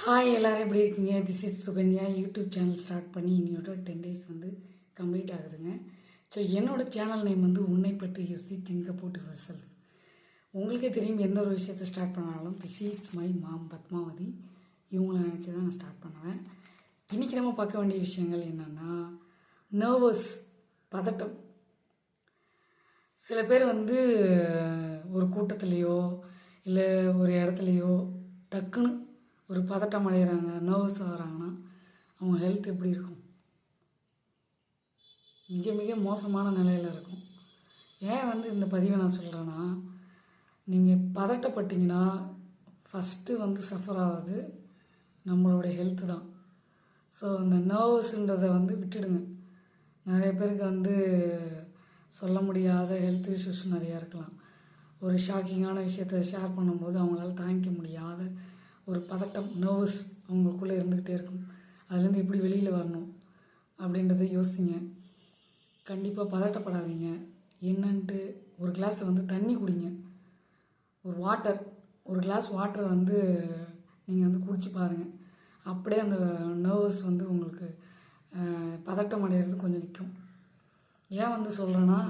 Hi எல்லோரும் எப்படி இருக்கீங்க? This is Sukanya. YouTube channel start பண்ணி இன்னையோட 10 days வந்து கம்ப்ளீட் ஆகுதுங்க. ஸோ என்னோடய சேனல் நேம் வந்து உன்னை பற்றி யோசி திங்க் அபவுட் யுவர் செல்ஃப். உங்களுக்கே தெரியும், எந்த ஒரு விஷயத்தை ஸ்டார்ட் பண்ணாலும் this is my mom Padmavathi இவங்கள நினச்சி தான் நான் ஸ்டார்ட் பண்ணுவேன். இன்றைக்கி நம்ம பார்க்க வேண்டிய விஷயங்கள் என்னென்னா, நர்வஸ், பதட்டம். சில பேர் வந்து ஒரு கூட்டத்துலேயோ இல்லை ஒரு இடத்துலையோ டக்குன்னு ஒரு பதட்டம் அடைகிறாங்க, நர்வஸ் ஆகிறாங்கன்னா அவங்க ஹெல்த் எப்படி இருக்கும்? மிக மிக மோசமான நிலையில் இருக்கும். ஏன் வந்து இந்த பதிவை நான் சொல்கிறேன்னா, நீங்கள் பதட்டப்பட்டீங்கன்னா ஃபஸ்ட்டு வந்து சஃபர் ஆகுது நம்மளுடைய ஹெல்த்து தான். ஸோ அந்த நர்வஸ்ன்றதை வந்து விட்டுடுங்க. நிறைய பேருக்கு வந்து சொல்ல முடியாத ஹெல்த் இஷ்யூஸ் நிறையா இருக்கலாம். ஒரு ஷாக்கிங்கான விஷயத்தை ஷேர் பண்ணும்போது அவங்களால தாங்கிக்க முடியாத ஒரு பதட்டம், நர்வஸ் அவங்களுக்குள்ளே இருந்துக்கிட்டே இருக்கும். அதுலேருந்து எப்படி வெளியில் வரணும் அப்படின்றத யோசிங்க. கண்டிப்பாக பதட்டப்படாதீங்க. என்னன்ட்டு ஒரு கிளாஸை வந்து தண்ணி குடிங்க. ஒரு கிளாஸ் வாட்டரை வந்து நீங்கள் வந்து குடிச்சு பாருங்கள். அப்படியே அந்த நர்வஸ் வந்து உங்களுக்கு பதட்டம் அடைகிறது கொஞ்சம் நிற்கும். ஏன் வந்து சொல்கிறேன்னா,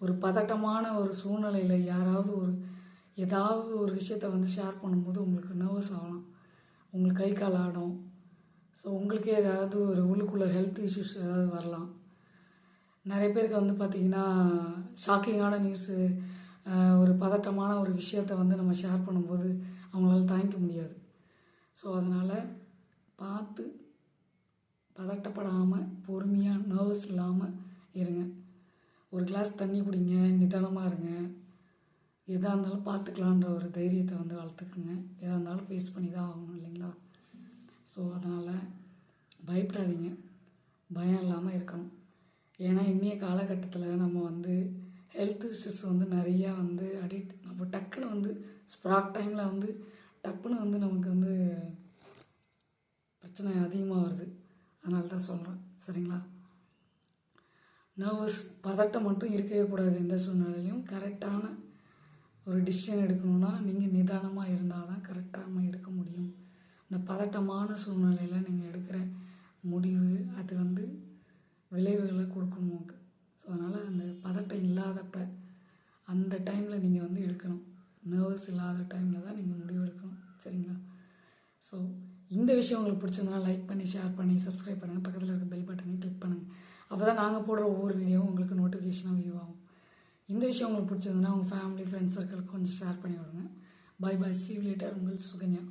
ஒரு பதட்டமான ஒரு சூழ்நிலையில் ஏதாவது ஒரு விஷயத்த வந்து ஷேர் பண்ணும்போது உங்களுக்கு நர்வஸ் ஆகலாம், உங்களுக்கு கை கால் ஆடும். ஸோ உங்களுக்கே ஏதாவது ஒரு உள்ளுக்குள்ளே ஹெல்த் இஷ்யூஸ் ஏதாவது வரலாம். நிறைய பேருக்கு வந்து பார்த்திங்கன்னா, ஷாக்கிங்கான நியூஸு, ஒரு பதட்டமான ஒரு விஷயத்தை வந்து நம்ம ஷேர் பண்ணும்போது அவங்களால தாங்கிக்க முடியாது. ஸோ அதனால் பார்த்து பதட்டப்படாமல் பொறுமையாக நர்வஸ் இல்லாமல் இருங்க. ஒரு கிளாஸ் தண்ணி குடிங்க, நிதானமாக இருங்க. எதாக இருந்தாலும் பார்த்துக்கலான்ற ஒரு தைரியத்தை வந்து வளர்த்துக்குங்க. எதாக இருந்தாலும் ஃபேஸ் பண்ணி தான் ஆகணும், இல்லைங்களா? ஸோ அதனால் பயப்படாதீங்க, பயம் இல்லாமல் இருக்கணும். ஏன்னா இன்றைய காலகட்டத்தில் நம்ம வந்து ஹெல்த் இஷ்யூஸ் வந்து நிறையா வந்து நம்ம டக்குன்னு வந்து ஸ்ப்ராக் டைமில் வந்து டப்புன்னு வந்து நமக்கு வந்து பிரச்சனை அதிகமாக வருது. அதனால தான் சொல்கிறேன், சரிங்களா? நர்வஸ், பதட்டம் மட்டும் இருக்கவே கூடாது. எந்த சூழ்நிலையிலையும் கரெக்டான ஒரு டிசிஷன் எடுக்கணுன்னா நீங்கள் நிதானமாக இருந்தால் தான் கரெக்டாக எடுக்க முடியும். அந்த பதட்டமான சூழ்நிலையில் நீங்கள் எடுக்கிற முடிவு அது வந்து விளைவுகளை கொடுக்கணும் உங்களுக்கு. ஸோ அதனால் அந்த பதட்டம் இல்லாதப்ப அந்த டைமில் நீங்கள் வந்து எடுக்கணும். நர்வஸ் இல்லாத டைமில் தான் நீங்கள் முடிவு எடுக்கணும், சரிங்களா? ஸோ இந்த விஷயம் உங்களுக்கு பிடிச்சிருந்தனா லைக் பண்ணி, ஷேர் பண்ணி, சப்ஸ்கிரைப் பண்ணுங்கள். பக்கத்தில் இருக்க பெல் பட்டனையும் கிளிக் பண்ணுங்கள். அப்போ தான் நாங்கள் போடுற ஒவ்வொரு வீடியோவும் உங்களுக்கு நோட்டிஃபிகேஷனாக வியூ ஆகும். இந்த விஷயம் உங்களுக்கு பிடிச்சிருந்ததுன்னா உங்கள் ஃபேமிலி, ஃப்ரெண்ட்ஸ் சர்க்கிளுக்கு கொஞ்சம் ஷேர் பண்ணி விடுங்க. Bye bye, see you later. உங்கள் சுகன்யா.